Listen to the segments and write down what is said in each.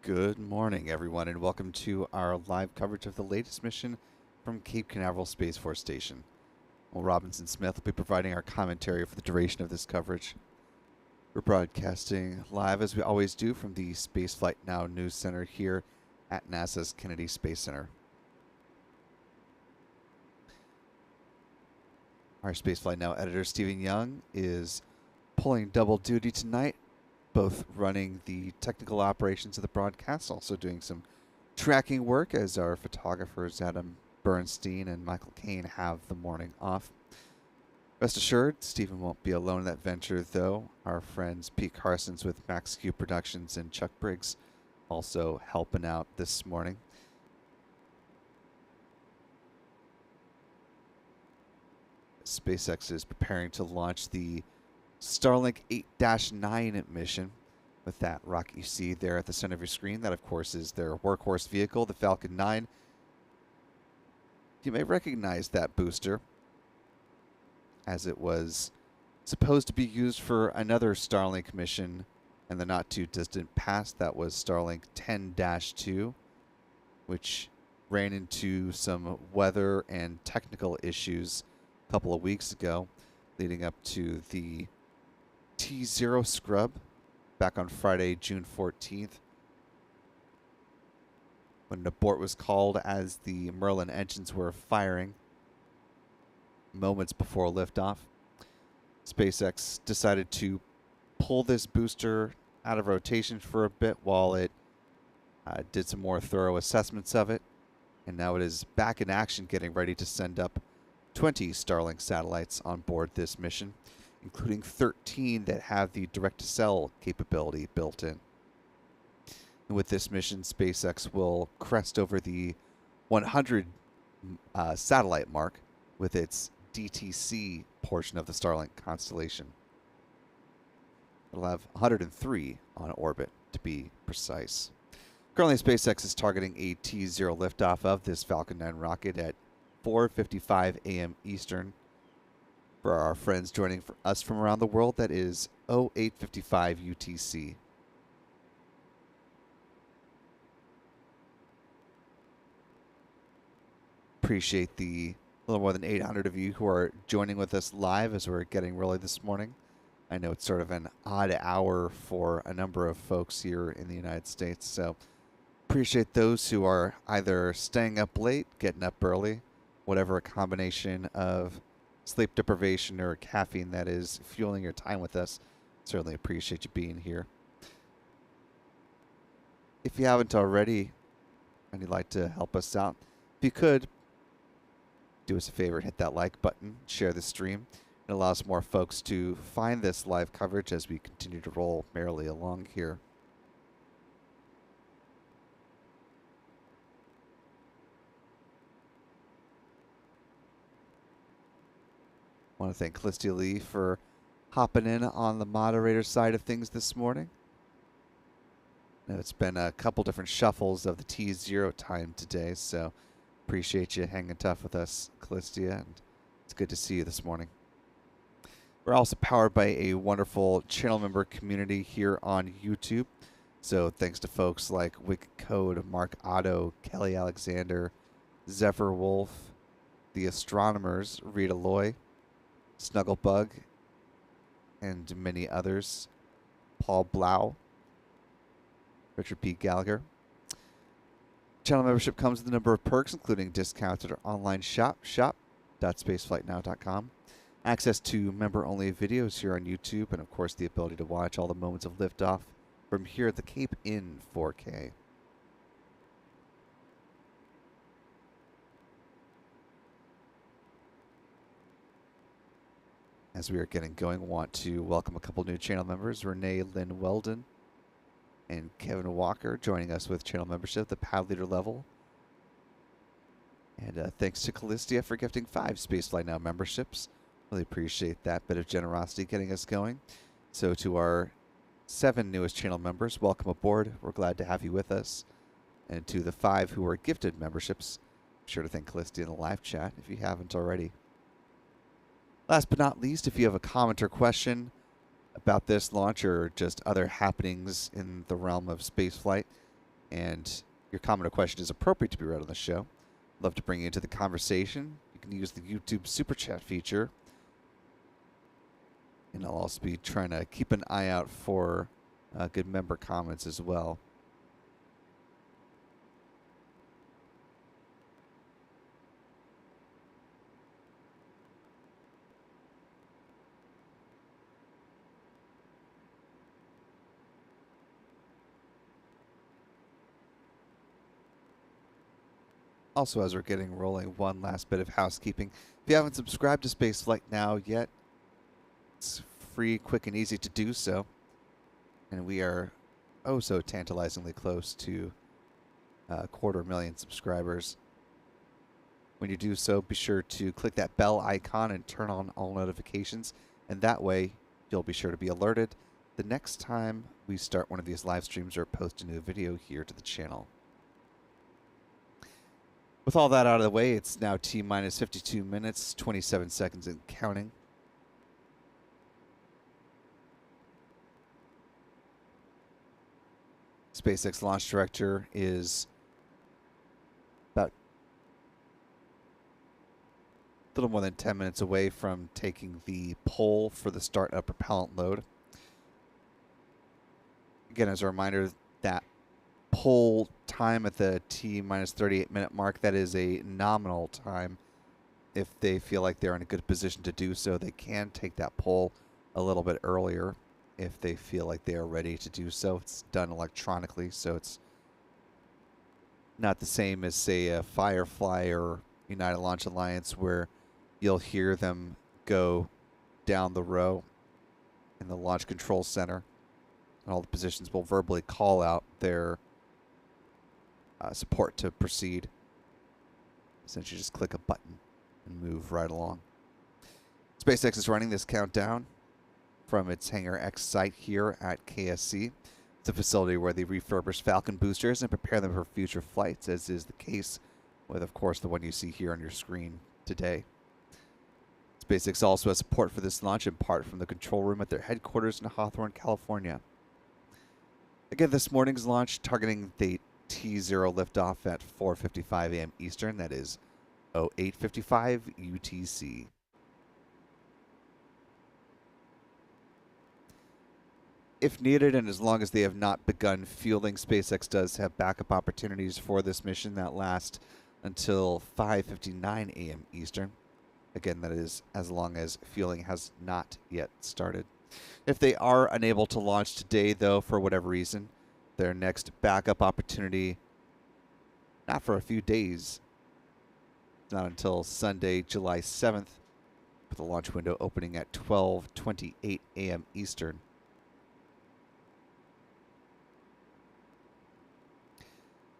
Good morning, everyone, and welcome to our live coverage of the latest mission from Cape Canaveral Space Force Station. Well, Robinson Smith will be providing our commentary for the duration of this coverage. We're broadcasting live, as we always do, from the Spaceflight Now News Center here at NASA's Kennedy Space Center. Our Spaceflight Now editor, Stephen Young, is pulling double duty tonight, both running the technical operations of the broadcast, also doing some tracking work as our photographers Adam Bernstein and Michael Kane have the morning off. Rest assured, Stephen won't be alone in that venture, though. Our friends Pete Carsons with Max Q Productions and Chuck Briggs also helping out this morning. SpaceX is preparing to launch the Starlink 8-9 mission with that rocket you see there at the center of your screen. That, of course, is their workhorse vehicle, the Falcon 9. You may recognize that booster, as it was supposed to be used for another Starlink mission in the not-too-distant past. That was Starlink 10-2, which ran into some weather and technical issues a couple of weeks ago, leading up to the T0 scrub back on Friday, June 14th, when an abort was called as the Merlin engines were firing moments before liftoff. SpaceX decided to pull this booster out of rotation for a bit while it did some more thorough assessments of it, and now it is back in action, getting ready to send up 20 Starlink satellites on board this mission, including 13 that have the direct-to-cell capability built in. And with this mission, SpaceX will crest over the 100 satellite mark with its DTC portion of the Starlink constellation. It'll have 103 on orbit, to be precise. Currently, SpaceX is targeting a T0 liftoff of this Falcon 9 rocket at 4:55 a.m. Eastern. For our friends joining us from around the world, that is 0855 UTC. Appreciate the little more than 800 of you who are joining with us live as we're getting rolling this morning. I know it's sort of an odd hour for a number of folks here in the United States, so appreciate those who are either staying up late, getting up early, whatever a combination of sleep deprivation or caffeine that is fueling your time with us. Certainly appreciate you being here. If you haven't already and you'd like to help us out, if you could, do us a favor, hit that like button, share the stream. It allows more folks to find this live coverage as we continue to roll merrily along here. I want to thank Callistia Lee for hopping in on the moderator side of things this morning. Now, it's been a couple different shuffles of the T0 time today, so appreciate you hanging tough with us, Callistia, and it's good to see you this morning. We're also powered by a wonderful channel member community here on YouTube, so thanks to folks like Wicked Code, Mark Otto, Kelly Alexander, Zephyr Wolf, the Astronomers, Rita Loy, Snugglebug, and many others. Paul Blau, Richard P. Gallagher. Channel membership comes with a number of perks, including discounts at our online shop, shop.spaceflightnow.com, access to member-only videos here on YouTube, and of course the ability to watch all the moments of liftoff from here at the Cape in 4K. As we are getting going, I want to welcome a couple new channel members, Renee Lynn Weldon and Kevin Walker, joining us with channel membership, the Pad Leader level. And thanks to Callistia for gifting 5 Spaceflight Now memberships. Really appreciate that bit of generosity getting us going. So to our 7 newest channel members, welcome aboard. We're glad to have you with us. And to the 5 who are gifted memberships, be sure to thank Callistia in the live chat if you haven't already. Last but not least, if you have a comment or question about this launch or just other happenings in the realm of spaceflight, and your comment or question is appropriate to be read on the show. Love to bring you into the conversation. You can use the YouTube Super Chat feature. And I'll also be trying to keep an eye out for good member comments as well. Also, as we're getting rolling, one last bit of housekeeping. If you haven't subscribed to Spaceflight now yet, it's free, quick, and easy to do so. And we are oh so tantalizingly close to 250,000 subscribers. When you do so, be sure to click that bell icon and turn on all notifications. And that way, you'll be sure to be alerted the next time we start one of these live streams or post a new video here to the channel. With all that out of the way, it's now T-minus 52 minutes, 27 seconds and counting. SpaceX launch director is about a little more than 10 minutes away from taking the poll for the start of propellant load. Again, as a reminder, that poll time at the T-minus 38 minute mark, that is a nominal time. If they feel like they're in a good position to do so, they can take that poll a little bit earlier if they feel like they are ready to do so. It's done electronically, so it's not the same as, say, a Firefly or United Launch Alliance, where you'll hear them go down the row in the Launch Control Center, and all the positions will verbally call out their support to proceed. Essentially, just click a button and move right along. SpaceX is running this countdown from its Hangar X site here at KSC. It's a facility where they refurbish Falcon boosters and prepare them for future flights, as is the case with, of course, the one you see here on your screen today. SpaceX also has support for this launch in part from the control room at their headquarters in Hawthorne, California. Again, this morning's launch targeting the T0 liftoff at 4:55 a.m. Eastern. That is 08:55 UTC. If needed, and as long as they have not begun fielding, SpaceX does have backup opportunities for this mission that last until 5:59 a.m. Eastern. Again, that is as long as fueling has not yet started. If they are unable to launch today, though, for whatever reason, their next backup opportunity, not for a few days, not until Sunday, July 7th, with the launch window opening at 12:28 a.m. Eastern.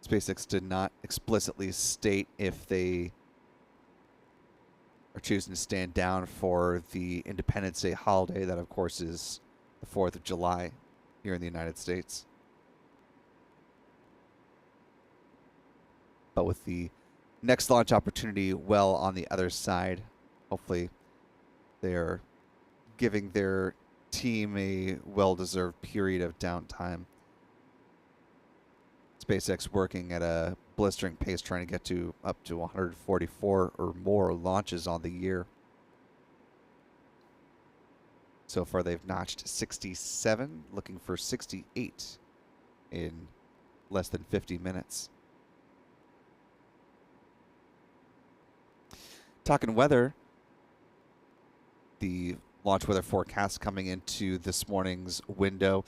SpaceX did not explicitly state if they are choosing to stand down for the Independence Day holiday. That, of course, is the 4th of July here in the United States. But with the next launch opportunity well on the other side, hopefully they're giving their team a well-deserved period of downtime. SpaceX working at a blistering pace, trying to get to up to 144 or more launches on the year. So far, they've notched 67, looking for 68 in less than 50 minutes. Talking weather, the launch weather forecast coming into this morning's window,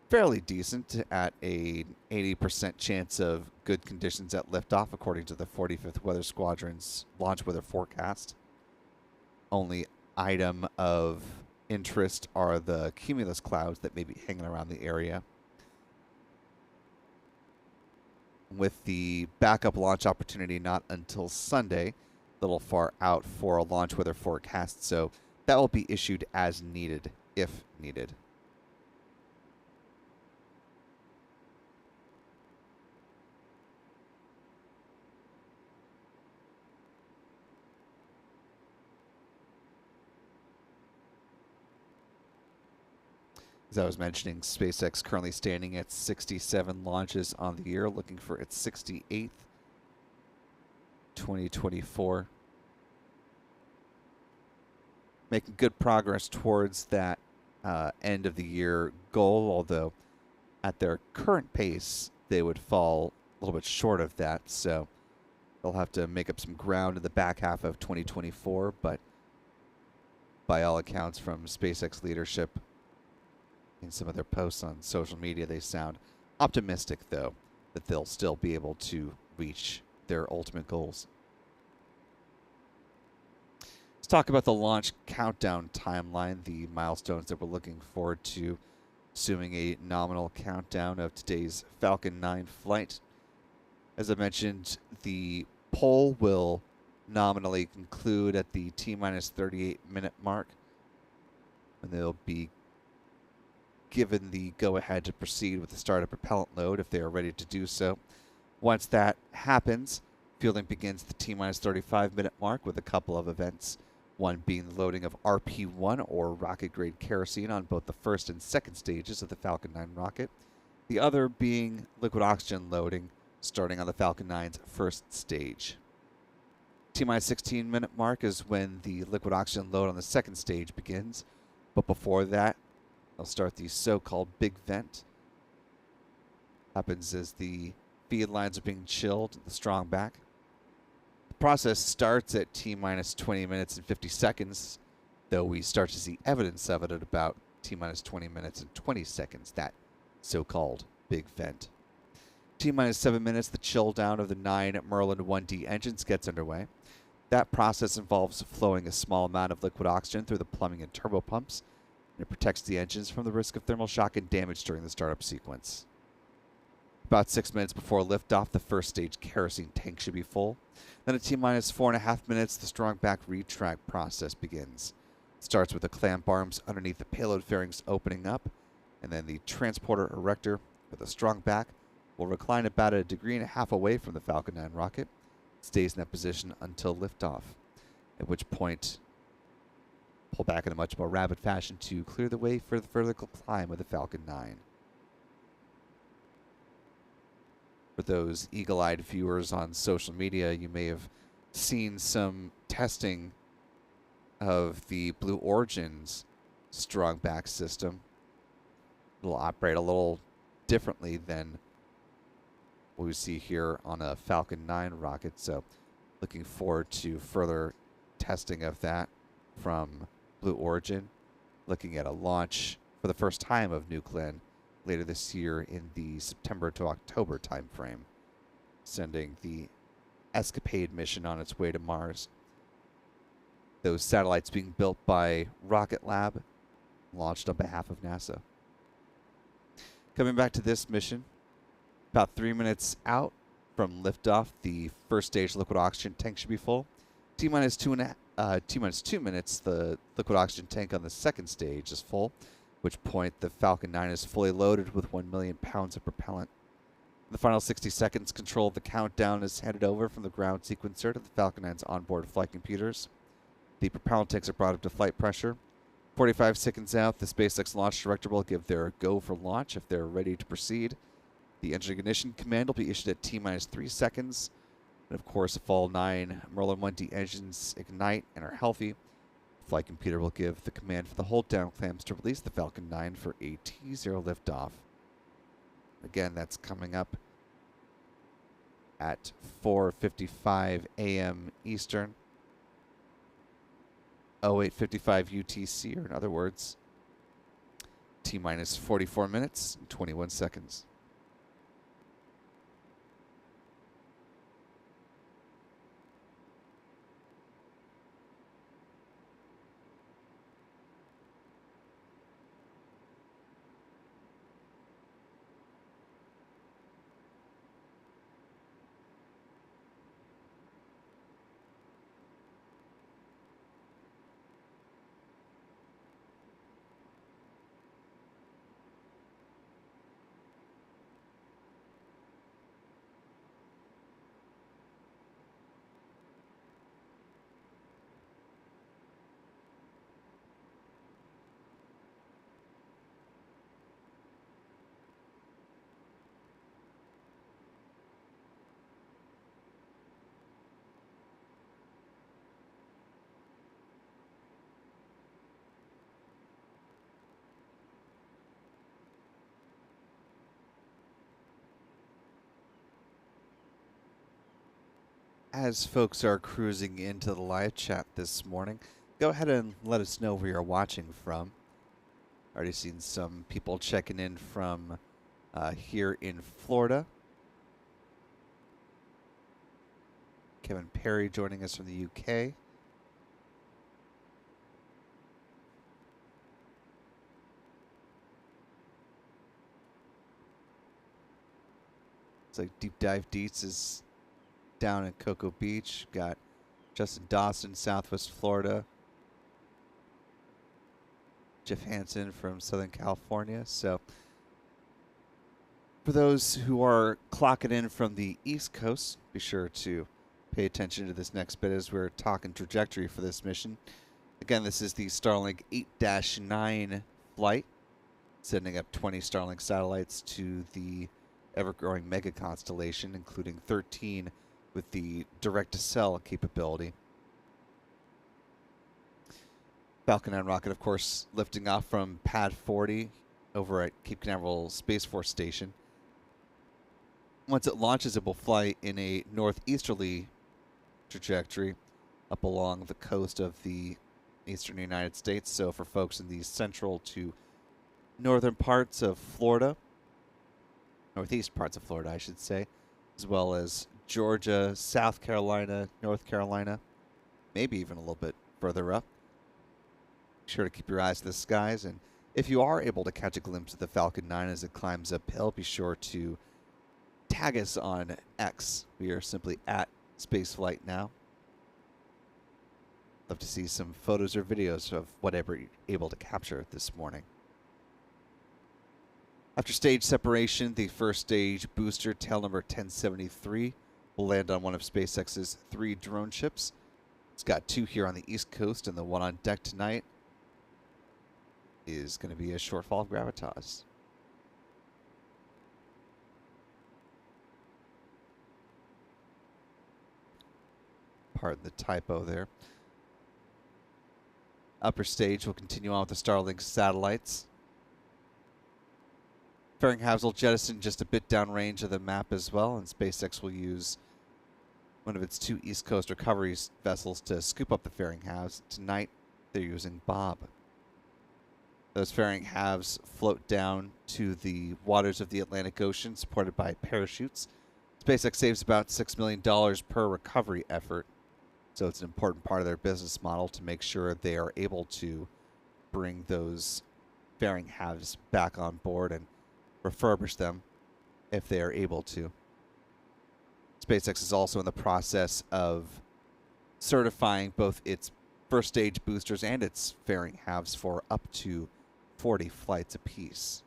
fairly decent at a 80% chance of good conditions at liftoff, according to the 45th Weather Squadron's launch weather forecast. Only item of interest are the cumulus clouds that may be hanging around the area. With the backup launch opportunity not until Sunday, a little far out for a launch weather forecast, so that will be issued as needed, if needed. As I was mentioning, SpaceX currently standing at 67 launches on the year, looking for its 68th, 2024. Making good progress towards that end of the year goal, although at their current pace, they would fall a little bit short of that. So they'll have to make up some ground in the back half of 2024. But by all accounts from SpaceX leadership, in some of their posts on social media, they sound optimistic, though, that they'll still be able to reach their ultimate goals. Let's talk about the launch countdown timeline, the milestones that we're looking forward to, assuming a nominal countdown of today's Falcon 9 flight. As I mentioned, the poll will nominally conclude at the T-minus 38-minute mark, and they'll be given the go-ahead to proceed with the start of propellant load if they are ready to do so. Once that happens, fielding begins the T-minus 35-minute mark with a couple of events, one being the loading of RP-1 or rocket-grade kerosene on both the first and second stages of the Falcon 9 rocket, the other being liquid oxygen loading starting on the Falcon 9's first stage. T-minus 16-minute mark is when the liquid oxygen load on the second stage begins, but before that, they'll start the so-called big vent. Happens as the feed lines are being chilled at the strong back. The process starts at T-minus 20 minutes and 50 seconds, though we start to see evidence of it at about T-minus 20 minutes and 20 seconds, that so-called big vent. T-minus 7 minutes, the chill down of the 9 Merlin 1D engines gets underway. That process involves flowing a small amount of liquid oxygen through the plumbing and turbo pumps. It protects the engines from the risk of thermal shock and damage during the startup sequence. About 6 minutes before liftoff, the first stage kerosene tank should be full. Then at T-minus 4.5 minutes, the strong back retract process begins. It starts with the clamp arms underneath the payload fairings opening up, and then the transporter erector with a strong back will recline about 1.5 degrees away from the Falcon 9 rocket. It stays in that position until liftoff, at which point pull back in a much more rapid fashion to clear the way for the vertical climb of the Falcon 9. For those eagle-eyed viewers on social media, you may have seen some testing of the Blue Origin's strong back system. It'll operate a little differently than what we see here on a Falcon 9 rocket, so looking forward to further testing of that from Blue Origin, looking at a launch for the first time of New Glenn later this year in the September to October timeframe, sending the Escapade mission on its way to Mars. Those satellites being built by Rocket Lab, launched on behalf of NASA. Coming back to this mission, about 3 minutes out from liftoff, the first stage liquid oxygen tank should be full. T-minus 2 minutes, the liquid oxygen tank on the second stage is full, at which point the Falcon 9 is fully loaded with 1 million pounds of propellant. In the final 60 seconds, control of the countdown is handed over from the ground sequencer to the Falcon 9's onboard flight computers. The propellant tanks are brought up to flight pressure. 45 seconds out, the SpaceX launch director will give their go for launch if they're ready to proceed. The engine ignition command will be issued at T-minus 3 seconds. And of course, if all 9 Merlin 1D engines ignite and are healthy, the flight computer will give the command for the hold down clamps to release the Falcon 9 for a T0 liftoff. Again, that's coming up at 4:55 a.m. Eastern, 08:55 UTC, or in other words, T-minus 44 minutes and 21 seconds. As folks are cruising into the live chat this morning, go ahead and let us know where you're watching from. Already seen some people checking in from here in Florida. Kevin Perry joining us from the UK. It's like Deep Dive Deets is down in Cocoa Beach. Got Justin Dawson, Southwest Florida. Jeff Hansen from Southern California. So for those who are clocking in from the East Coast, be sure to pay attention to this next bit as we're talking trajectory for this mission. Again, this is the Starlink 8-9 flight, sending up 20 Starlink satellites to the ever-growing mega constellation, including 13 with the direct-to-cell capability. Falcon 9 rocket, of course, lifting off from Pad 40 over at Cape Canaveral Space Force Station. Once it launches, it will fly in a northeasterly trajectory up along the coast of the eastern United States. So for folks in the central to northern parts of Florida, northeast parts of Florida, I should say, as well as Georgia, South Carolina, North Carolina, maybe even a little bit further up. Be sure to keep your eyes to the skies, and if you are able to catch a glimpse of the Falcon 9 as it climbs uphill, be sure to tag us on X. We are simply at Spaceflight now. Love to see some photos or videos of whatever you're able to capture this morning. After stage separation, the first stage booster, tail number 1073, will land on one of SpaceX's 3 drone ships. It's got 2 here on the East Coast, and the one on deck tonight is going to be a shortfall of gravitas. Pardon the typo there. Upper stage will continue on with the Starlink satellites. Fairing halves will jettison just a bit downrange of the map as well, and SpaceX will use one of its 2 East Coast recovery vessels to scoop up the fairing halves. Tonight, they're using Bob. Those fairing halves float down to the waters of the Atlantic Ocean, supported by parachutes. SpaceX saves about $6 million per recovery effort, so it's an important part of their business model to make sure they are able to bring those fairing halves back on board and refurbish them if they are able to. SpaceX is also in the process of certifying both its first stage boosters and its fairing halves for up to 40 flights apiece.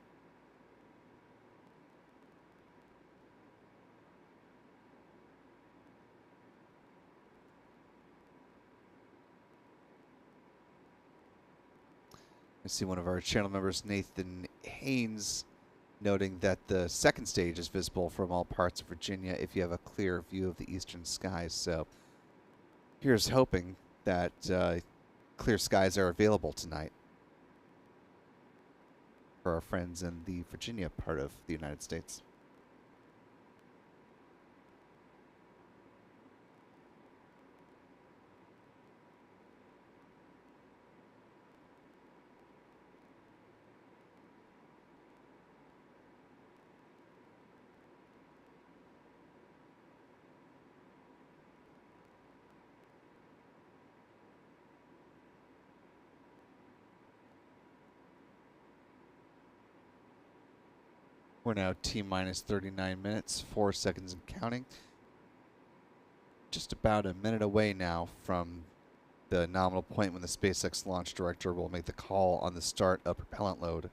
I see one of our channel members, Nathan Haynes, noting that the second stage is visible from all parts of Virginia if you have a clear view of the eastern skies. So here's hoping that clear skies are available tonight for our friends in the Virginia part of the United States. We're now T-minus 39 minutes, 4 seconds and counting. Just about a minute away now from the nominal point when the SpaceX launch director will make the call on the start of propellant load.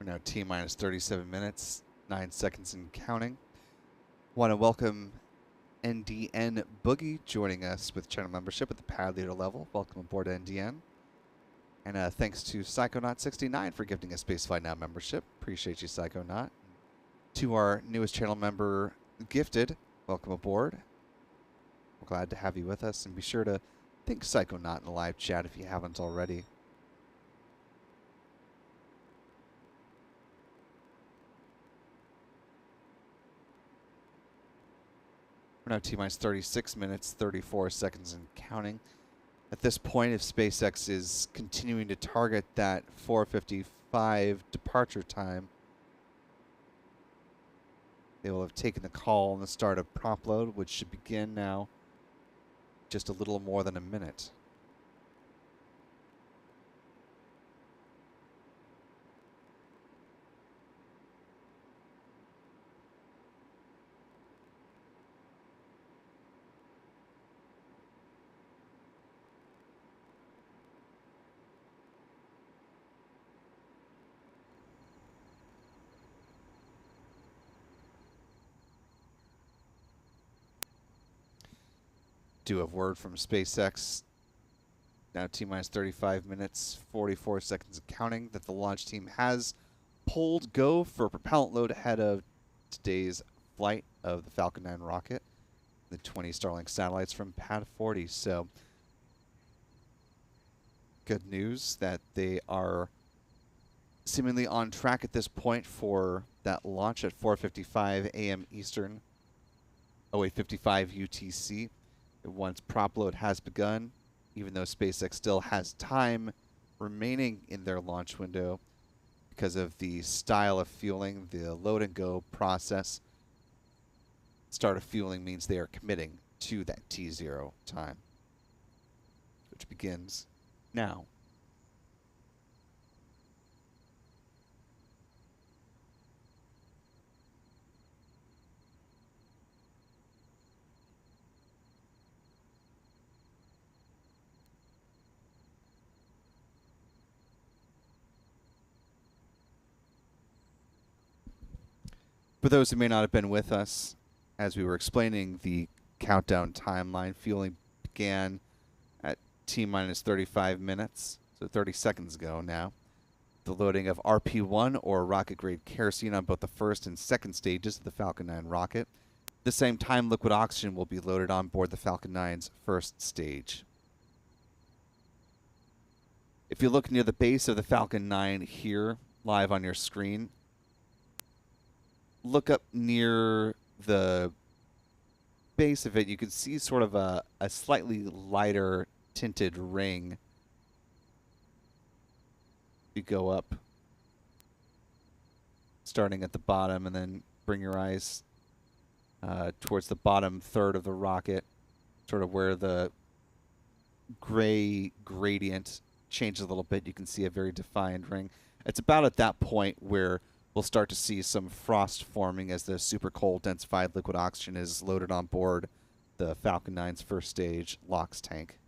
We're now T minus 37 minutes, 9 seconds and counting. Want to welcome NDN Boogie joining us with channel membership at the pad leader level. Welcome aboard, NDN. And thanks to Psychonaut69 for gifting us Spaceflight Now membership. Appreciate you, Psychonaut. To our newest channel member, Gifted, welcome aboard. We're glad to have you with us, and be sure to thank Psychonaut in the live chat if you haven't already. We're now T-minus 36 minutes, 34 seconds and counting. At this point, if SpaceX is continuing to target that 4:55 departure time, they will have taken the call on the start of Propelload, which should begin now just a little more than a minute. Do have word from SpaceX, now T-minus 35 minutes, 44 seconds and counting, that the launch team has pulled go for propellant load ahead of today's flight of the Falcon 9 rocket, the 20 Starlink satellites from Pad 40. So, good news that they are seemingly on track at this point for that launch at 4:55 a.m. Eastern, 08:55 UTC. Once prop load has begun, even though SpaceX still has time remaining in their launch window because of the style of fueling, the load and go process. Start of fueling means they are committing to that T0 time, which begins now. For those who may not have been with us, as we were explaining the countdown timeline, fueling began at T-minus 35 minutes, so 30 seconds ago now. The loading of RP-1, or rocket-grade kerosene, on both the first and second stages of the Falcon 9 rocket. At the same time, liquid oxygen will be loaded on board the Falcon 9's first stage. If you look near the base of the Falcon 9 here, live on your screen, look up near the base of it, you can see sort of a slightly lighter tinted ring. You go up, starting at the bottom, and then bring your eyes towards the bottom third of the rocket, sort of where the gray gradient changes a little bit. You can see a very defined ring. It's about at that point where we'll start to see some frost forming as the super cold densified liquid oxygen is loaded on board the Falcon 9's first stage LOX tank.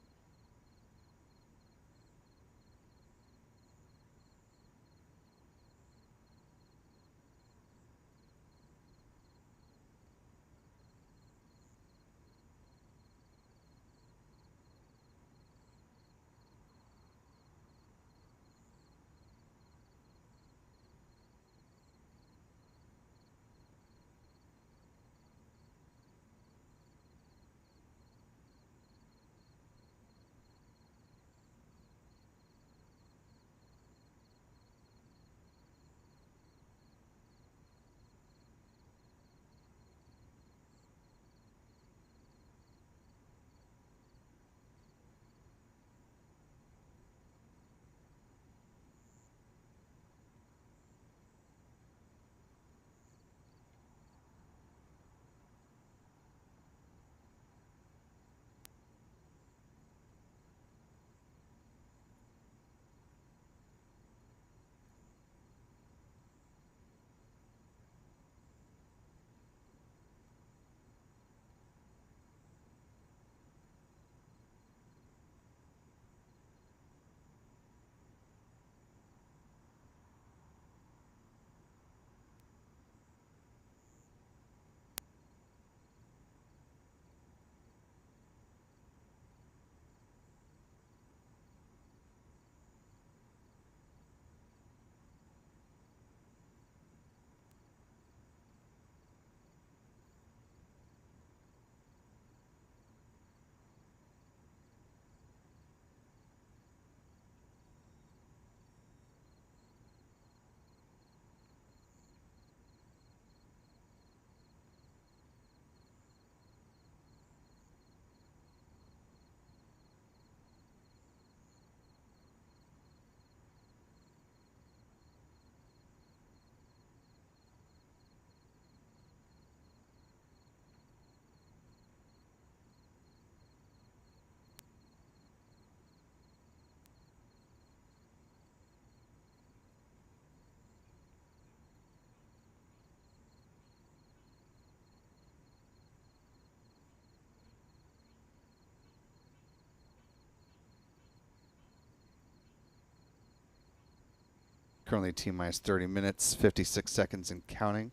Currently T-minus 30 minutes, 56 seconds and counting.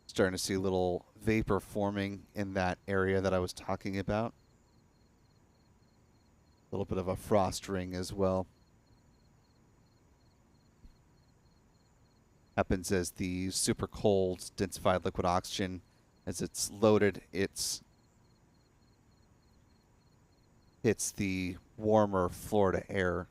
Starting to see a little vapor forming in that area that I was talking about. A little bit of a frost ring as well. Happens as the super cold densified liquid oxygen, as it's loaded, hits the warmer Florida air.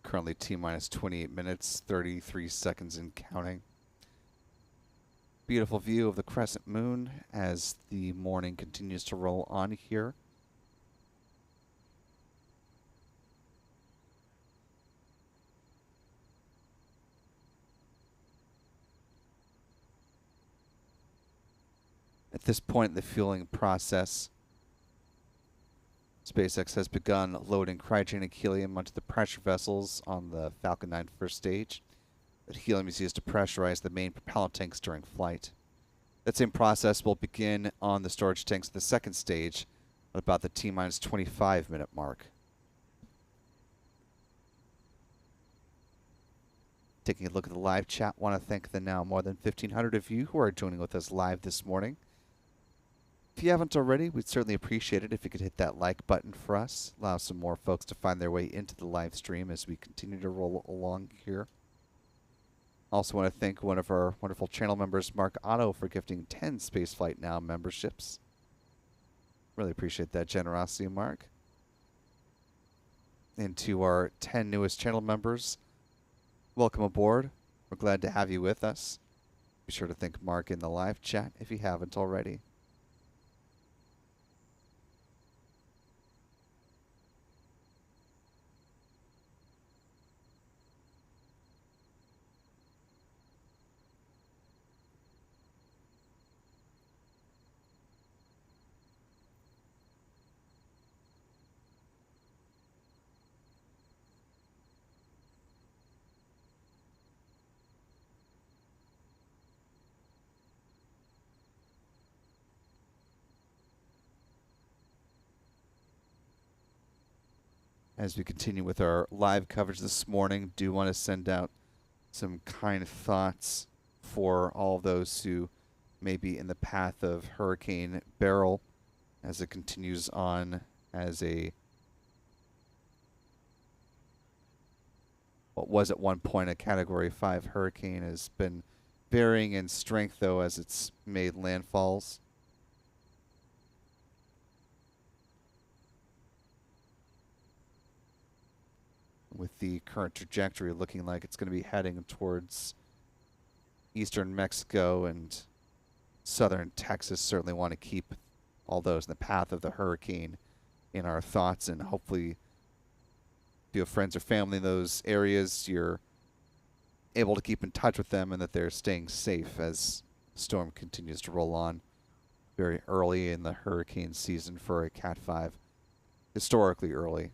Currently T-minus 28 minutes, 33 seconds and counting. Beautiful view of the crescent moon as the morning continues to roll on here. At this point in the fueling process, SpaceX has begun loading cryogenic helium onto the pressure vessels on the Falcon 9 first stage. That helium is used to pressurize the main propellant tanks during flight. That same process will begin on the storage tanks of the second stage at about the T-minus 25 minute mark. Taking a look at the live chat, want to thank the now more than 1,500 of you who are joining with us live this morning. If you haven't already, we'd certainly appreciate it if you could hit that like button for us. Allow some more folks to find their way into the live stream as we continue to roll along here. Also want to thank one of our wonderful channel members, Mark Otto, for gifting 10 Spaceflight Now memberships. Really appreciate that generosity, Mark. And to our 10 newest channel members, welcome aboard. We're glad to have you with us. Be sure to thank Mark in the live chat if you haven't already. As we continue with our live coverage this morning, do want to send out some kind thoughts for all those who may be in the path of Hurricane Beryl as it continues on as what was at one point a Category 5 hurricane, has been varying in strength, though, as it's made landfalls. With the current trajectory looking like it's going to be heading towards eastern Mexico and southern Texas. Certainly want to keep all those in the path of the hurricane in our thoughts, and hopefully, if you have friends or family in those areas, you're able to keep in touch with them and that they're staying safe as the storm continues to roll on very early in the hurricane season for a Cat 5, historically early.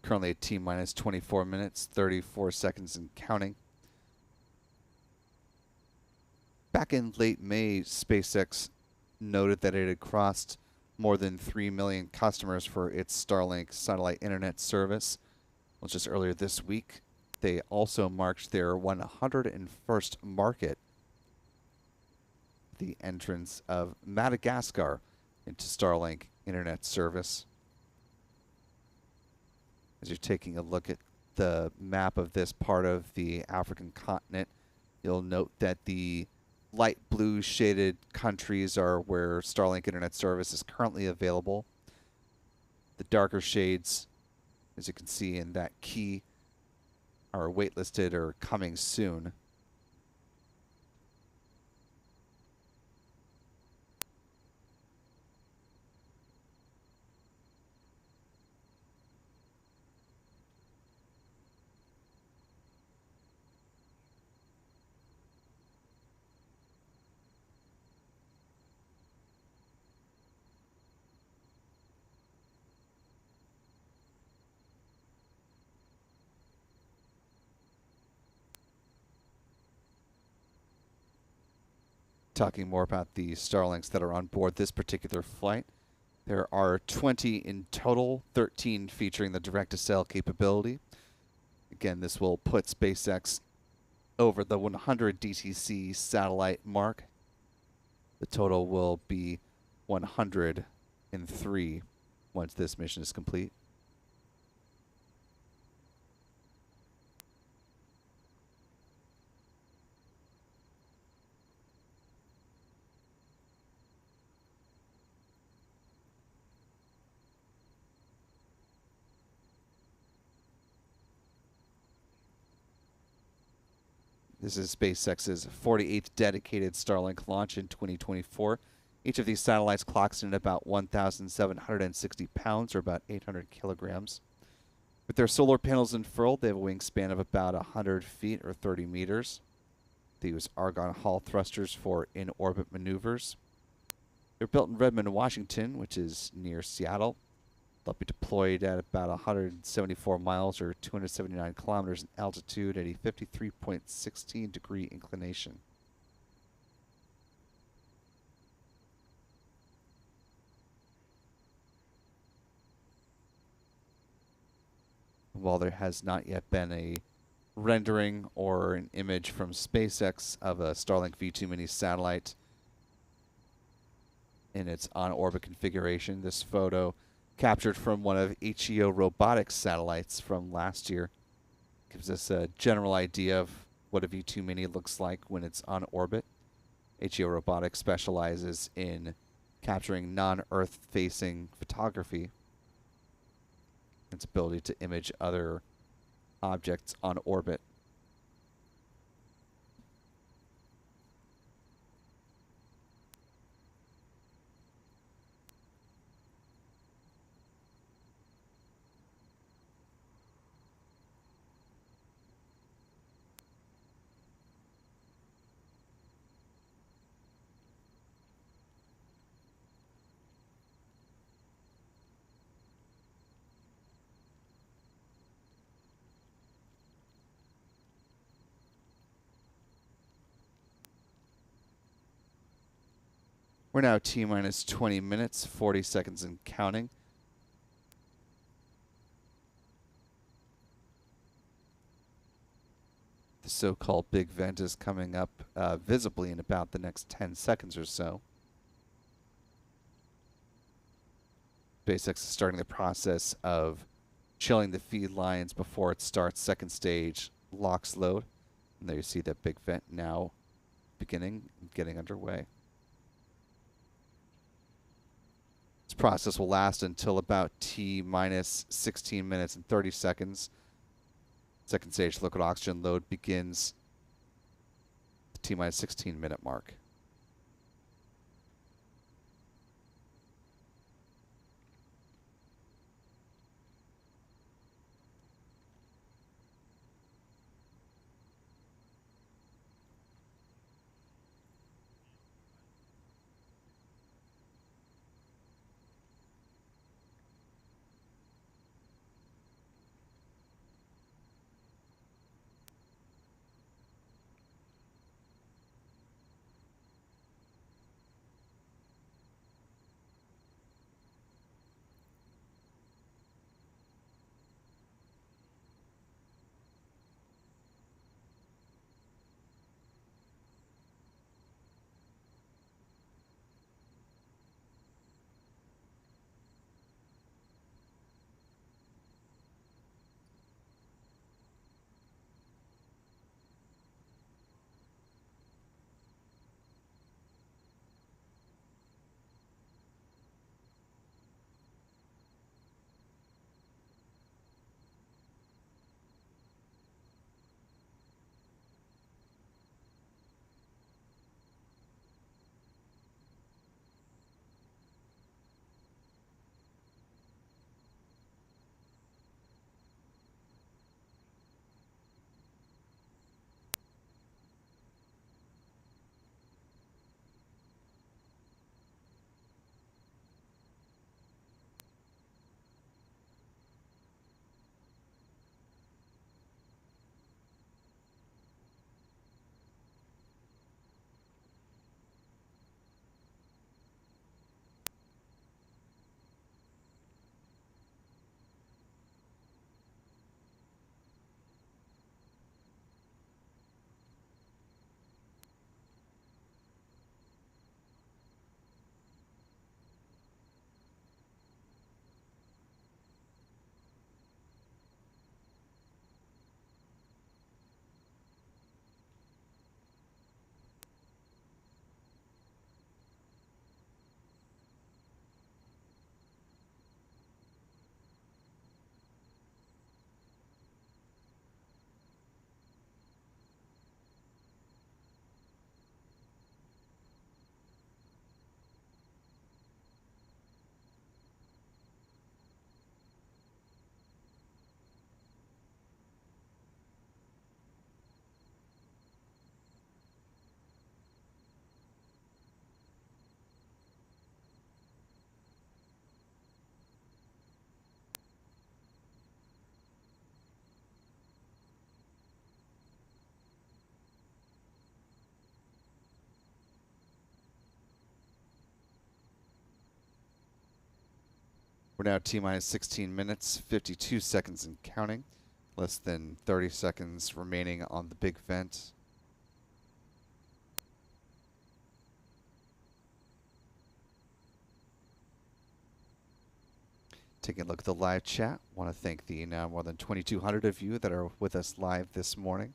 Currently at T-minus 24 minutes, 34 seconds and counting. Back in late May, SpaceX noted that it had crossed more than 3 million customers for its Starlink satellite internet service. Well, just earlier this week, they also marked their 101st market, the entrance of Madagascar into Starlink internet service. As you're taking a look at the map of this part of the African continent, you'll note that the light blue shaded countries are where Starlink internet service is currently available. The darker shades, as you can see in that key, are waitlisted or coming soon. Talking more about the Starlinks that are on board this particular flight. There are 20 in total, 13 featuring the direct-to-cell capability. Again, this will put SpaceX over the 100 DTC satellite mark. The total will be 103 once this mission is complete. This is SpaceX's 48th dedicated Starlink launch in 2024. Each of these satellites clocks in at about 1,760 pounds, or about 800 kilograms. With their solar panels unfurled, they have a wingspan of about 100 feet or 30 meters. They use argon hull thrusters for in-orbit maneuvers. They're built in Redmond, Washington, which is near Seattle. They'll be deployed at about 174 miles or 279 kilometers in altitude at a 53.16 degree inclination. While there has not yet been a rendering or an image from SpaceX of a Starlink V2 mini satellite in its on-orbit configuration, this photo captured from one of HEO Robotics satellites from last year gives us a general idea of what a V2 Mini looks like when it's on orbit. HEO Robotics specializes in capturing non-Earth facing photography. Its ability to image other objects on orbit. We're now T-minus 20 minutes, 40 seconds and counting. The so-called big vent is coming up visibly in about the next 10 seconds or so. SpaceX is starting the process of chilling the feed lines before it starts second stage LOX load. And there you see that big vent now beginning and getting underway. This process will last until about T-minus 16 minutes and 30 seconds. Second stage liquid oxygen load begins at the T-minus 16 minute mark. We're now T-minus 16 minutes, 52 seconds and counting. Less than 30 seconds remaining on the big vent. Taking a look at the live chat. Want to thank the now more than 2,200 of you that are with us live this morning.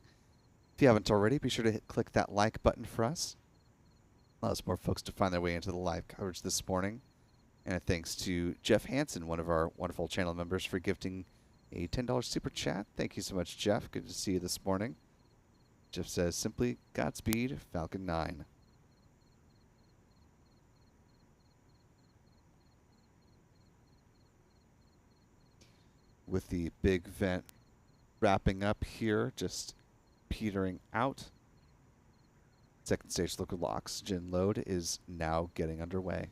If you haven't already, be sure to click that like button for us. Allows more folks to find their way into the live coverage this morning. And thanks to Jeff Hansen, one of our wonderful channel members, for gifting a $10 super chat. Thank you so much, Jeff. Good to see you this morning. Jeff says, simply Godspeed, Falcon 9. With the big vent wrapping up here, just petering out. Second stage liquid oxygen load is now getting underway.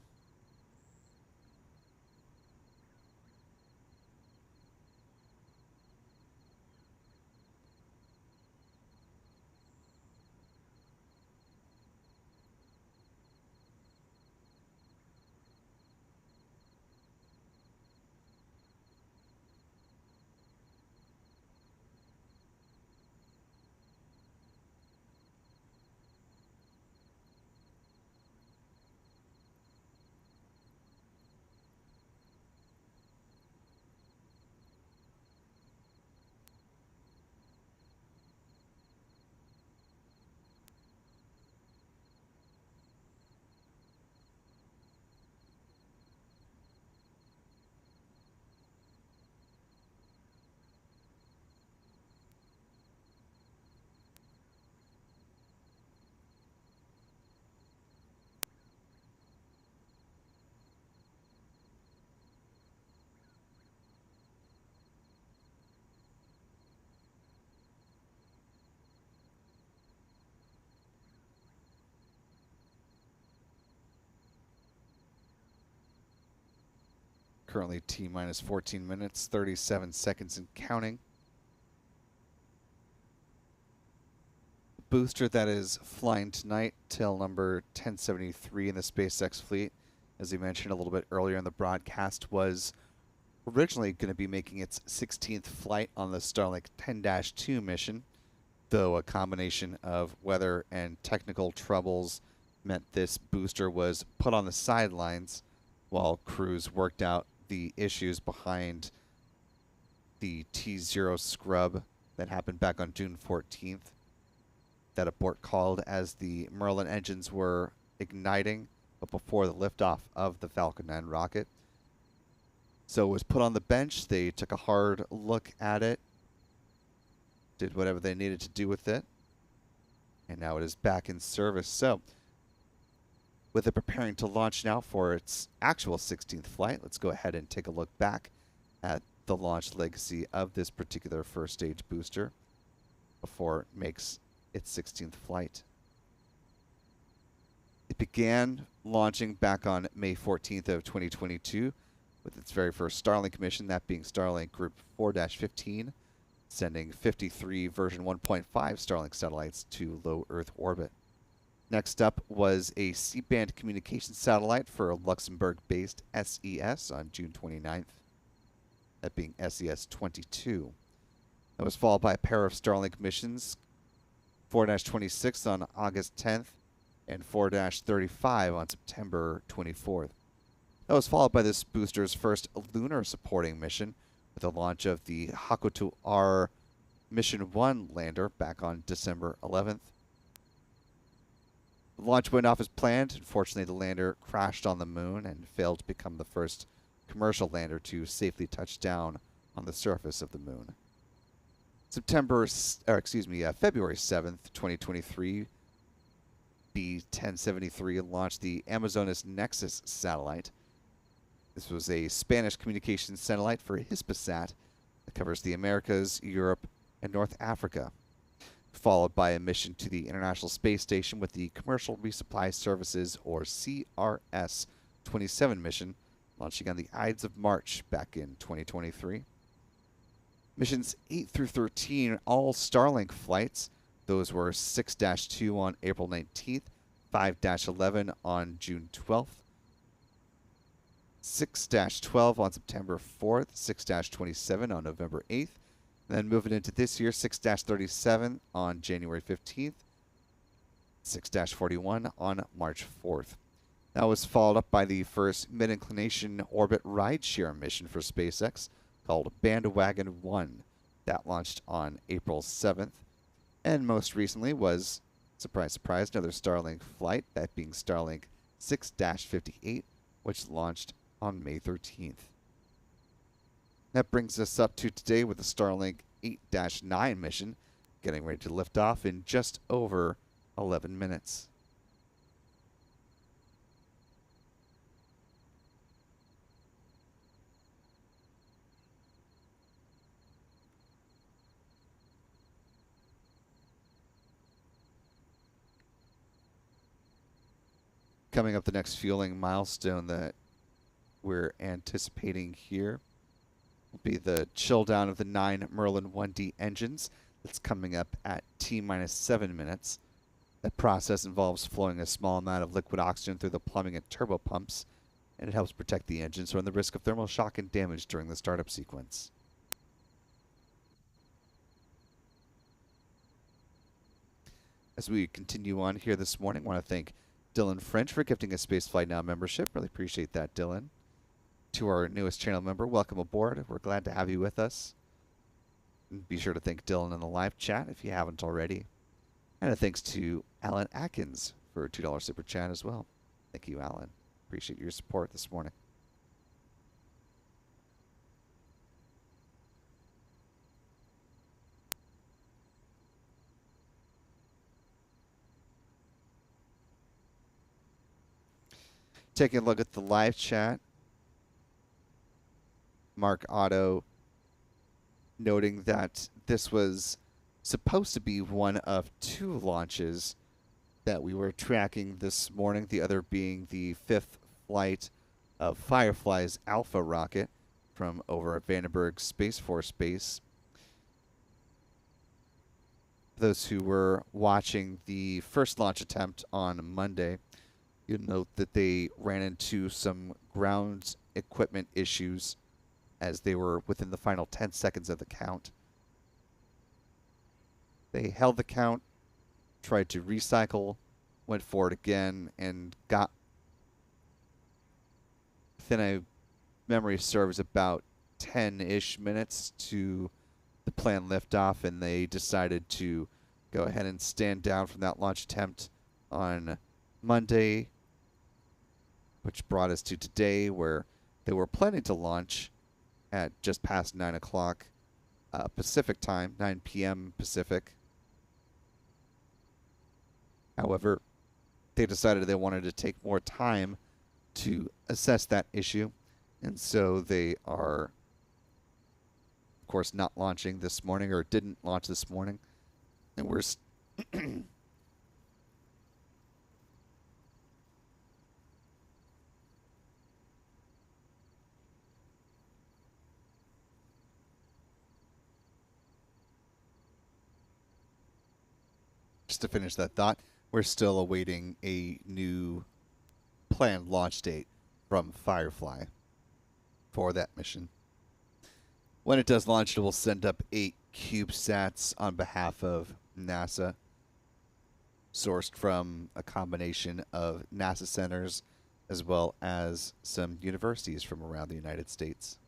currently T minus 14 minutes, 37 seconds and counting. Booster that is flying tonight, tail number 1073 in the SpaceX fleet, as we mentioned a little bit earlier in the broadcast, was originally going to be making its 16th flight on the Starlink 10-2 mission, though a combination of weather and technical troubles meant this booster was put on the sidelines while crews worked out the issues behind the T0 scrub that happened back on June 14th. That abort called as the Merlin engines were igniting, but before the liftoff of the Falcon 9 rocket. So it was put on the bench. They took a hard look at it, did whatever they needed to do with it, and now it is back in service. So, with it preparing to launch now for its actual 16th flight, let's go ahead and take a look back at the launch legacy of this particular first stage booster before it makes its 16th flight. It began launching back on May 14th of 2022 with its very first Starlink mission, that being Starlink Group 4-15, sending 53 version 1.5 Starlink satellites to low Earth orbit. Next up was a C-band communications satellite for Luxembourg-based SES on June 29th, that being SES-22. That was followed by a pair of Starlink missions, 4-26 on August 10th and 4-35 on September 24th. That was followed by this booster's first lunar supporting mission with the launch of the Hakuto-R Mission 1 lander back on December 11th. The launch went off as planned. Unfortunately, the lander crashed on the moon and failed to become the first commercial lander to safely touch down on the surface of the moon. February 7th, 2023, B-1073 launched the Amazonas Nexus satellite. This was a Spanish communications satellite for Hispasat that covers the Americas, Europe, and North Africa, followed by a mission to the International Space Station with the Commercial Resupply Services, or CRS-27 mission, launching on the Ides of March back in 2023. Missions 8 through 13, all Starlink flights. Those were 6-2 on April 19th, 5-11 on June 12th, 6-12 on September 4th, 6-27 on November 8th, and then moving into this year, 6-37 on January 15th, 6-41 on March 4th. That was followed up by the first mid-inclination orbit rideshare mission for SpaceX called Bandwagon 1. That launched on April 7th. And most recently was, surprise, surprise, another Starlink flight, that being Starlink 6-58, which launched on May 13th. That brings us up to today with the Starlink 8-9 mission, getting ready to lift off in just over 11 minutes. Coming up, the next fueling milestone that we're anticipating here will be the chill down of the 9 Merlin 1D engines. That's coming up at T-7 minutes. That process involves flowing a small amount of liquid oxygen through the plumbing and turbo pumps, and it helps protect the engines from the risk of thermal shock and damage during the startup sequence. As we continue on here this morning, I want to thank Dylan French for gifting a Spaceflight Now membership. Really appreciate that, Dylan. To our newest channel member, welcome aboard. We're glad to have you with us. And be sure to thank Dylan in the live chat if you haven't already. And a thanks to Alan Atkins for a $2 super chat as well. Thank you, Alan. Appreciate your support this morning. Taking a look at the live chat, Mark Otto noting that this was supposed to be one of 2 launches that we were tracking this morning, the other being the 5th flight of Firefly's Alpha rocket from over at Vandenberg Space Force Base. Those who were watching the first launch attempt on Monday, you'll note that they ran into some ground equipment issues as they were within the final 10 seconds of the count. They held the count, tried to recycle, went forward again, and got, within a memory serves, about 10-ish minutes to the planned liftoff, and they decided to go ahead and stand down from that launch attempt on Monday, which brought us to today, where they were planning to launch at just past 9 o'clock Pacific time, 9 p.m. Pacific. However, they decided they wanted to take more time to assess that issue, and so they are, of course, not launching this morning, or didn't launch this morning. And we're just to finish that thought, we're still awaiting a new planned launch date from Firefly for that mission. When it does launch, it will send up 8 CubeSats on behalf of NASA, sourced from a combination of NASA centers as well as some universities from around the United States.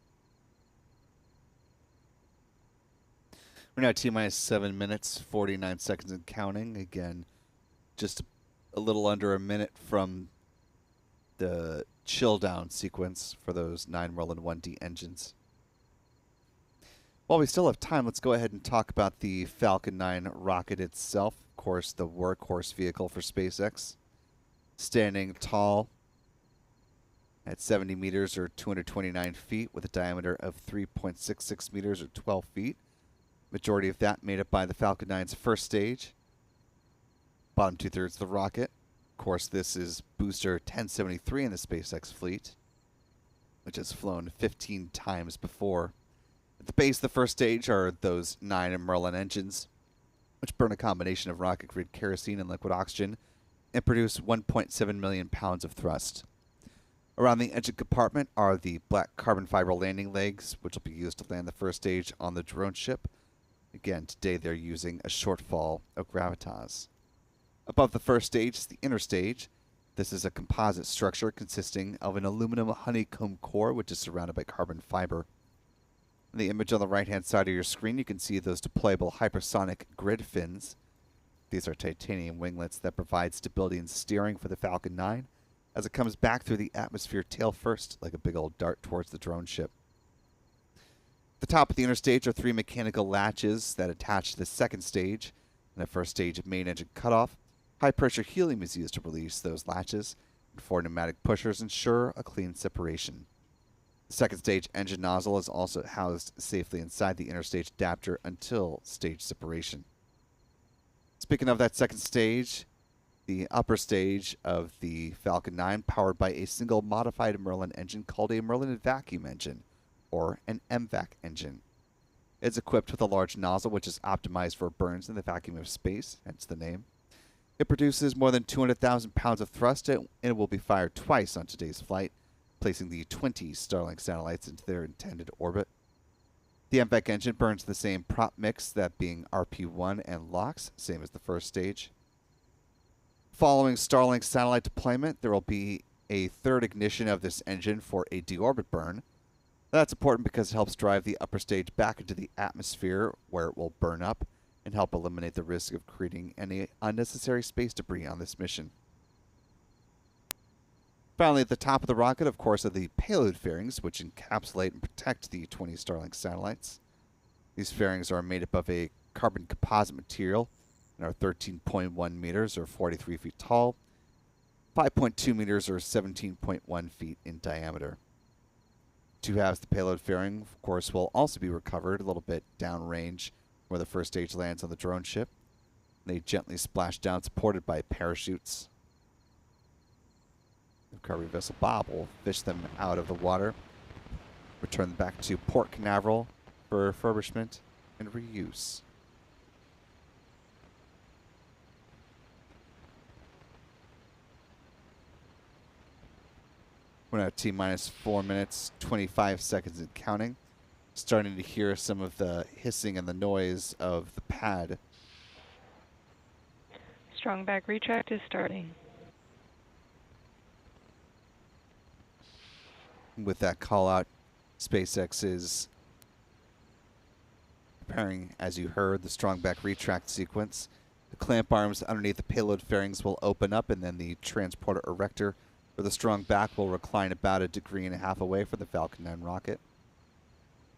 We're now T-minus 7 minutes, 49 seconds and counting. Again, just a little under a minute from the chill down sequence for those 9 Merlin 1D engines. While we still have time, let's go ahead and talk about the Falcon 9 rocket itself. Of course, the workhorse vehicle for SpaceX. Standing tall at 70 meters or 229 feet with a diameter of 3.66 meters or 12 feet. Majority of that made up by the Falcon 9's first stage. Bottom 2/3 of the rocket. Of course, this is booster 1073 in the SpaceX fleet, which has flown 15 times before. At the base of the first stage are those 9 Merlin engines, which burn a combination of rocket-grade kerosene and liquid oxygen and produce 1.7 million pounds of thrust. Around the engine compartment are the black carbon fiber landing legs, which will be used to land the first stage on the drone ship. Again, today they're using a shortfall of gravitas. Above the first stage is the inner stage. This is a composite structure consisting of an aluminum honeycomb core, which is surrounded by carbon fiber. In the image on the right-hand side of your screen, you can see those deployable hypersonic grid fins. These are titanium winglets that provide stability and steering for the Falcon 9 as it comes back through the atmosphere tail first, like a big old dart towards the drone ship. At the top of the inner stage are 3 mechanical latches that attach to the second stage. In the first stage of main engine cutoff, high-pressure helium is used to release those latches, and 4 pneumatic pushers ensure a clean separation. The second stage engine nozzle is also housed safely inside the inner stage adapter until stage separation. Speaking of that second stage, the upper stage of the Falcon 9 powered by a single modified Merlin engine called a Merlin vacuum engine, or an MVAC engine. It's equipped with a large nozzle which is optimized for burns in the vacuum of space, hence the name. It produces more than 200,000 pounds of thrust and it will be fired twice on today's flight, placing the 20 Starlink satellites into their intended orbit. The MVAC engine burns the same prop mix, that being RP1 and LOX, same as the first stage. Following Starlink satellite deployment, there will be a third ignition of this engine for a deorbit burn. That's important because it helps drive the upper stage back into the atmosphere where it will burn up and help eliminate the risk of creating any unnecessary space debris on this mission. Finally, at the top of the rocket, of course, are the payload fairings, which encapsulate and protect the 20 Starlink satellites. These fairings are made up of a carbon composite material and are 13.1 meters or 43 feet tall, 5.2 meters or 17.1 feet in diameter. 2 halves of the payload fairing, of course, will also be recovered a little bit downrange where the first stage lands on the drone ship. They gently splash down, supported by parachutes. Of recovery vessel Bob will fish them out of the water, return them back to Port Canaveral for refurbishment and reuse. We're now at T-minus 4 minutes, 25 seconds and counting. Starting to hear some of the hissing and the noise of the pad. Strong back retract is starting. With that call out, SpaceX is preparing, as you heard, the strong back retract sequence. The clamp arms underneath the payload fairings will open up, and then the transporter erector for the strong back will recline about 1.5 degrees away from the Falcon 9 rocket.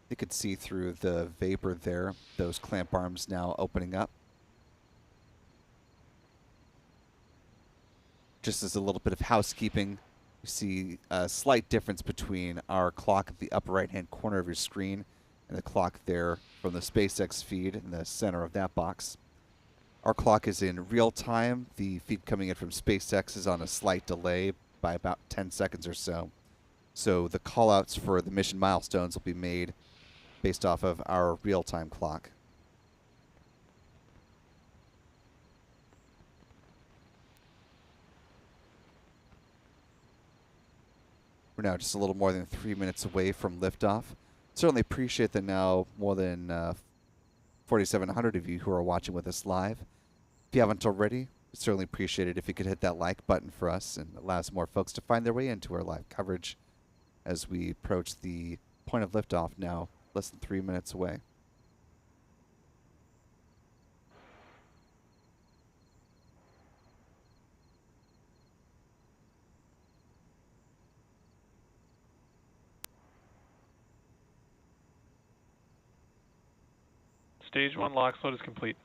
You could see through the vapor there, those clamp arms now opening up. Just as a little bit of housekeeping, you see a slight difference between our clock at the upper right-hand corner of your screen and the clock there from the SpaceX feed in the center of that box. Our clock is in real time. The feed coming in from SpaceX is on a slight delay by about 10 seconds or so. So the call-outs for the mission milestones will be made based off of our real-time clock. We're now just a little more than 3 minutes away from liftoff. Certainly appreciate that now more than 4,700 of you who are watching with us live. If you haven't already, we'd certainly appreciate it if you could hit that like button for us and allow some more folks to find their way into our live coverage as we approach the point of liftoff now less than 3 minutes away. Stage 1 LOX load is complete.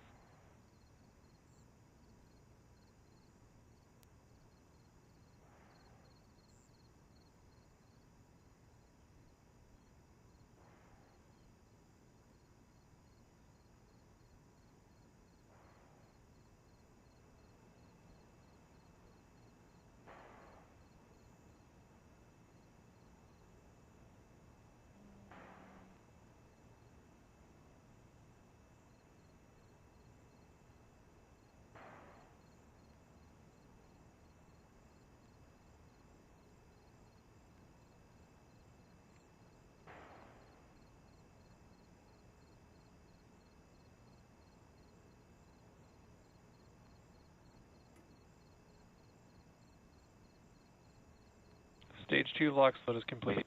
Stage 2 LOX load is complete.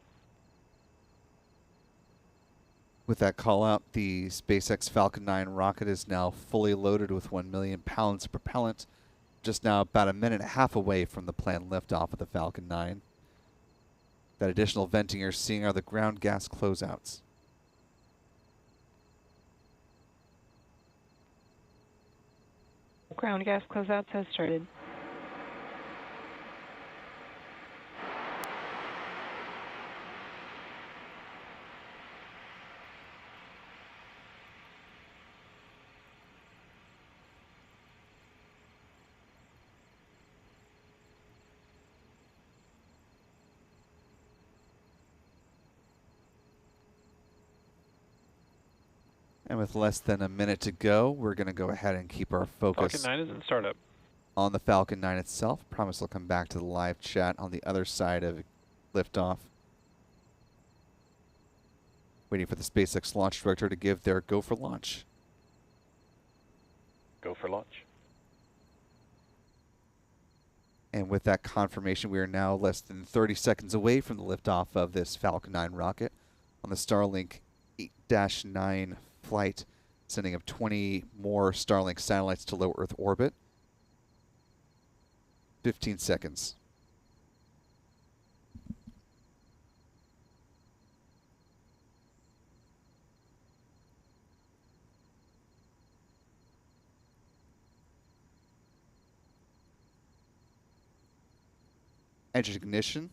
With that call out, the SpaceX Falcon 9 rocket is now fully loaded with 1 million pounds of propellant, just now about 1.5 minutes away from the planned liftoff of the Falcon 9. That additional venting you're seeing are the ground gas closeouts. Ground gas closeouts has started. And with less than a minute to go, we're going to go ahead and keep our focus Falcon 9 is in startup. on the Falcon 9 itself. Promise we'll come back to the live chat on the other side of liftoff. Waiting for the SpaceX launch director to give their go for launch. Go for launch. And with that confirmation, we are now less than 30 seconds away from the liftoff of this Falcon 9 rocket on the Starlink 8-9 flight, sending up 20 more Starlink satellites to low Earth orbit. 15 seconds. Engine ignition.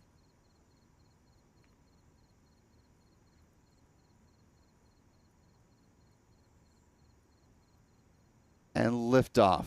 And liftoff.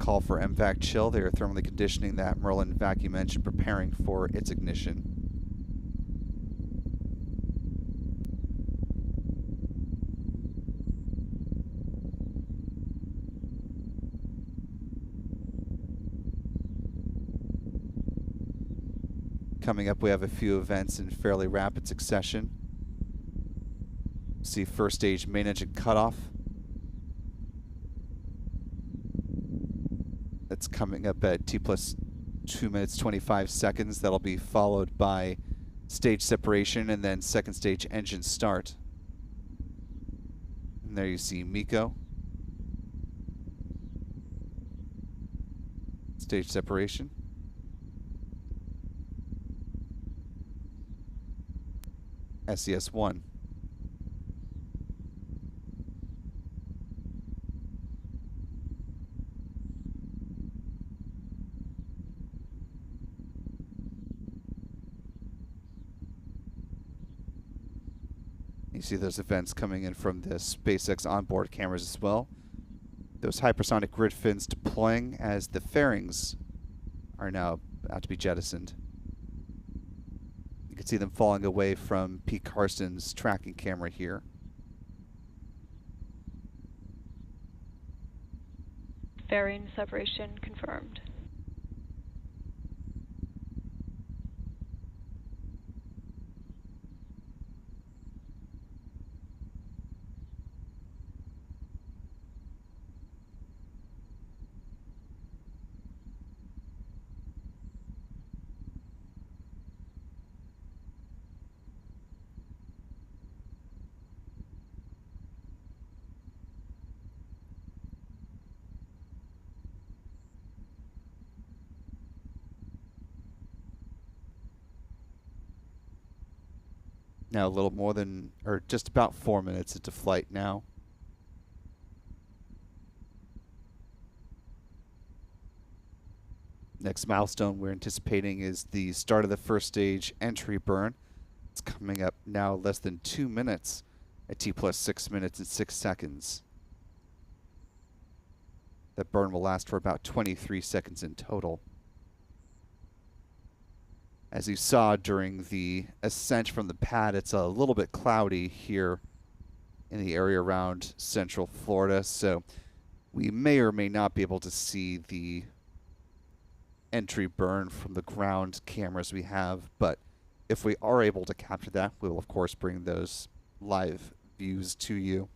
call for MVAC chill. They are thermally conditioning that Merlin vacuum engine, preparing for its ignition. Coming up, we have a few events in fairly rapid succession. See first stage main engine cutoff. That's coming up at T plus 2 minutes 25 seconds. That'll be followed by stage separation and then second stage engine start. And there you see MECO. Stage separation. SES-1. You see those events coming in from the SpaceX onboard cameras as well. Those hypersonic grid fins deploying as the fairings are now about to be jettisoned. You can see them falling away from Pete Carson's tracking camera here. Fairing separation confirmed. Now a little more than, or just about 4 minutes into flight now. Next milestone we're anticipating is the start of the first stage entry burn. It's coming up now less than 2 minutes at T plus 6 minutes and 6 seconds. That burn will last for about 23 seconds in total. As you saw during the ascent from the pad, it's a little bit cloudy here in the area around Central Florida, so we may or may not be able to see the entry burn from the ground cameras we have, but if we are able to capture that, we will of course bring those live views to you.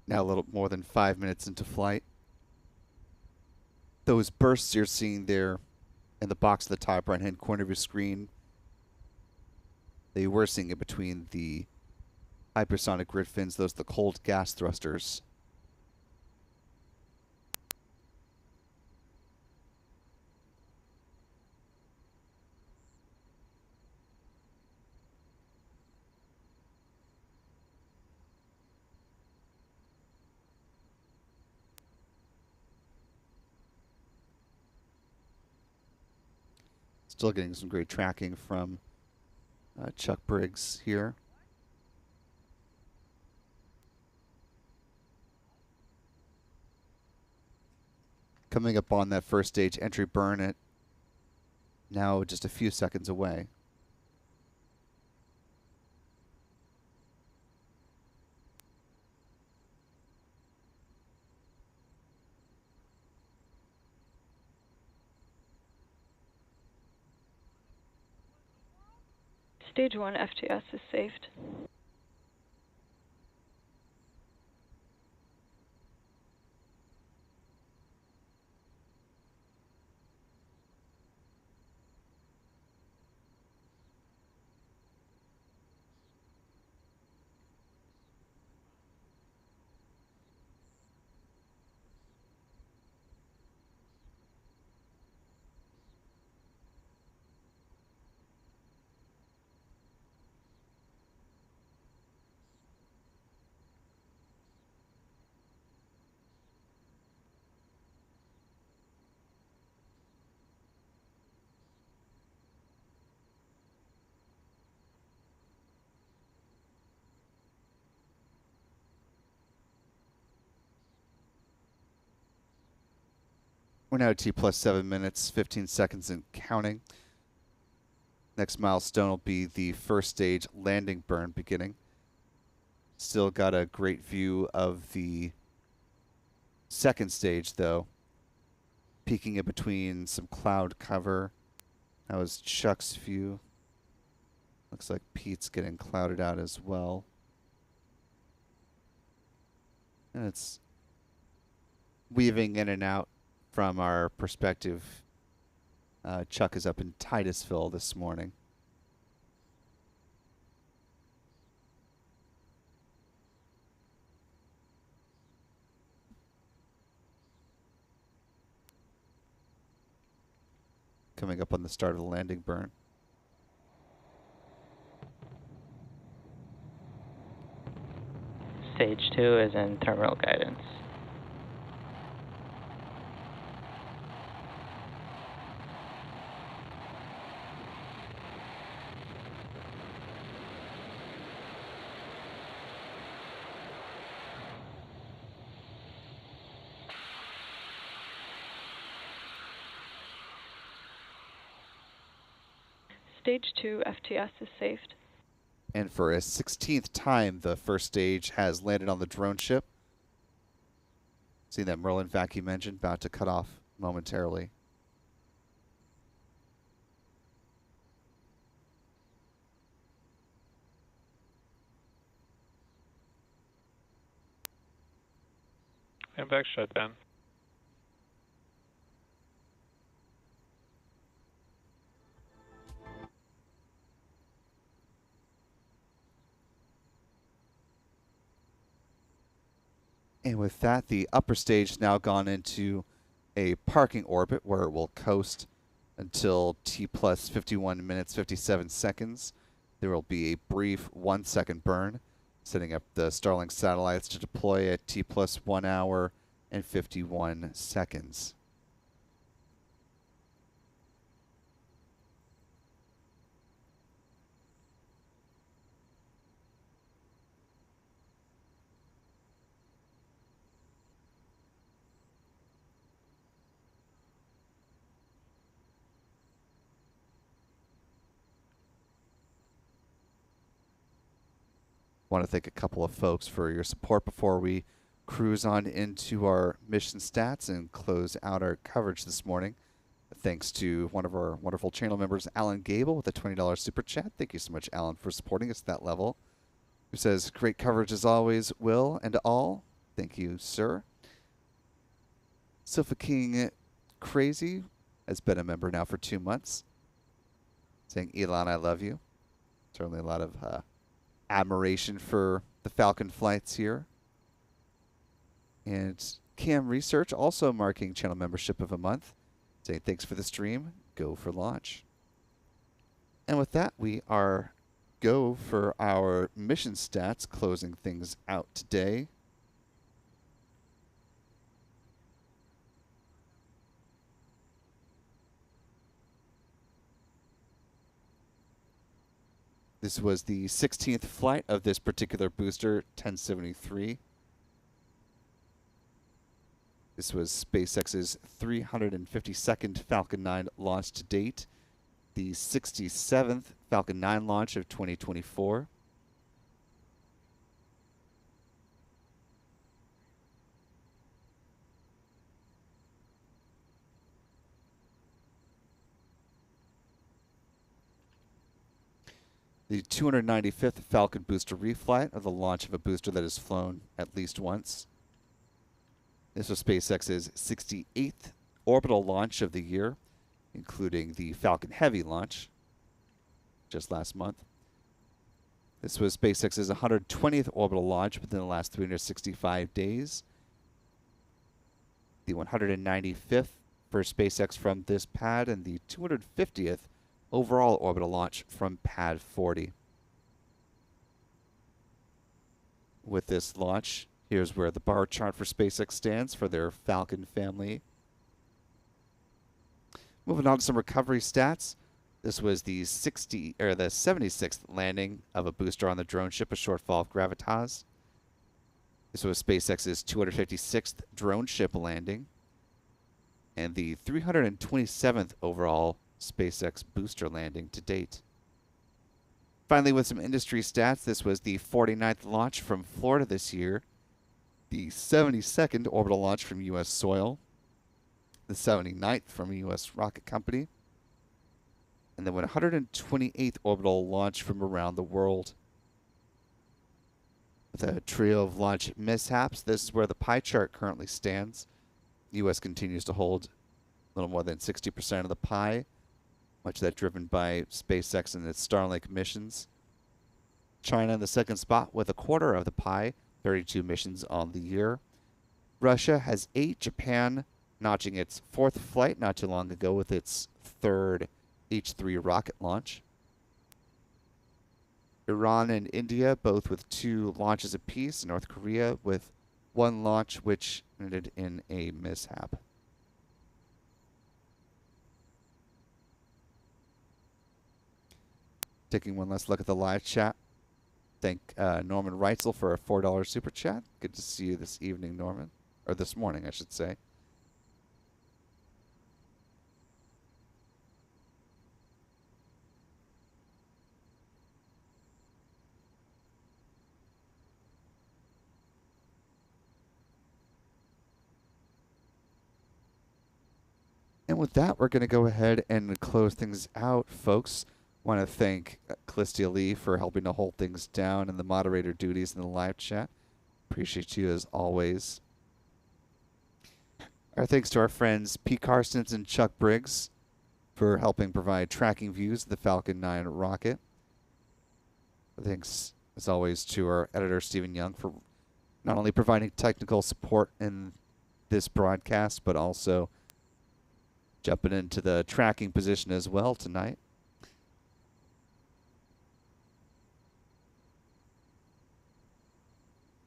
Now a little more than 5 minutes into flight. Those bursts you're seeing there in the box at the top right-hand corner of your screen, they were seeing it between the hypersonic grid fins, those the cold gas thrusters. Still getting some great tracking from Chuck Briggs here. Coming up on that first stage entry burn at now just a few seconds away. Stage 1 FTS is saved. We're now at T plus 7 minutes, 15 seconds and counting. Next milestone will be the first stage landing burn beginning. Still got a great view of the second stage, though. Peeking in between some cloud cover. That was Chuck's view. Looks like Pete's getting clouded out as well. And it's weaving in and out from our perspective. Chuck is up in Titusville this morning. Coming up on the start of the landing burn. Stage 2 is in terminal guidance. Stage 2 FTS is saved. And for a 16th time, the first stage has landed on the drone ship. See that Merlin vacuum engine about to cut off momentarily. And back shut down. And with that, the upper stage has now gone into a parking orbit where it will coast until T plus 51 minutes, 57 seconds. There will be a brief 1 second burn, setting up the Starlink satellites to deploy at T plus 1 hour and 51 seconds. Want to thank a couple of folks for your support before we cruise on into our mission stats and close out our coverage this morning. Thanks to one of our wonderful channel members, Alan Gable, with a $20 super chat. Thank you so much, Alan, for supporting us at that level. Who says, great coverage as always, Will and all. Thank you, sir. Sofa King Crazy has been a member now for 2 months. Saying, Elon, I love you. Certainly a lot of admiration for the Falcon flights here. And Cam Research also marking channel membership of a month, saying thanks for the stream, go for launch. And with that, we are go for our mission stats, closing things out today. This was the 16th flight of this particular booster, 1073. This was SpaceX's 352nd Falcon 9 launch to date, the 67th Falcon 9 launch of 2024. The 295th Falcon booster reflight of the launch of a booster that has flown at least once. This was SpaceX's 68th orbital launch of the year, including the Falcon Heavy launch just last month. This was SpaceX's 120th orbital launch within the last 365 days. The 195th for SpaceX from this pad, and the 250th overall orbital launch from Pad 40. With this launch, here's where the bar chart for SpaceX stands for their Falcon family. Moving on to some recovery stats. This was the 76th landing of a booster on the drone ship, a shortfall of gravitas. This was SpaceX's 256th drone ship landing. and the 327th overall SpaceX booster landing to date. Finally, with some industry stats, this was the 49th launch from Florida this year, the 72nd orbital launch from U.S. soil, the 79th from a U.S. rocket company, and the 128th orbital launch from around the world. With a trio of launch mishaps, this is where the pie chart currently stands. The U.S. continues to hold a little more than 60% of the pie, much of that driven by SpaceX and its Starlink missions. China in the second spot with a quarter of the pie, 32 missions on the year. Russia has 8, Japan notching its 4th flight not too long ago with its 3rd H-3 rocket launch. Iran and India both with 2 launches apiece. North Korea with 1 launch, which ended in a mishap. Taking one last look at the live chat. Thank Norman Reitzel for a $4 super chat. Good to see you this evening, Norman. Or this morning, I should say. And with that, we're going to go ahead and close things out, folks. Want to thank Callistia Lee for helping to hold things down and the moderator duties in the live chat. Appreciate you as always. Our thanks to our friends Pete Carstens and Chuck Briggs for helping provide tracking views of the Falcon 9 rocket. Thanks, as always, to our editor Stephen Young for not only providing technical support in this broadcast, but also jumping into the tracking position as well tonight.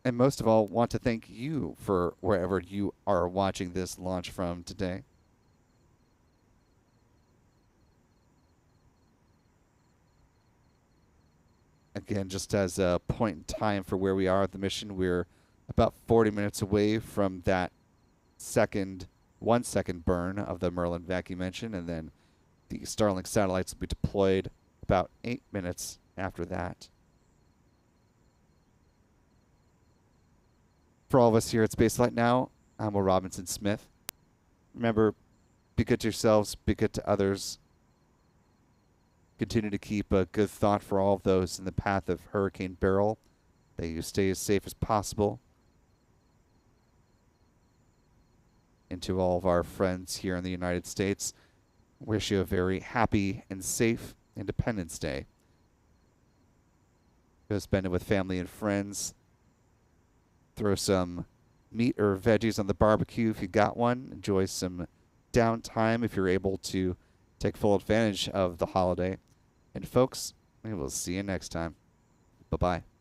And most of all, want to thank you for wherever you are watching this launch from today. Again, just as a point in time for where we are at the mission, we're about 40 minutes away from that 1 second burn of the Merlin vacuum engine, and then the Starlink satellites will be deployed about 8 minutes after that. For all of us here at Spaceflight Now, I'm Will Robinson Smith. Remember, be good to yourselves, be good to others. Continue to keep a good thought for all of those in the path of Hurricane Beryl, that you stay as safe as possible. And to all of our friends here in the United States, wish you a very happy and safe Independence Day. Go spend it with family and friends. Throw some meat or veggies on the barbecue if you got one. Enjoy some downtime if you're able to take full advantage of the holiday. And folks, we will see you next time. Bye-bye.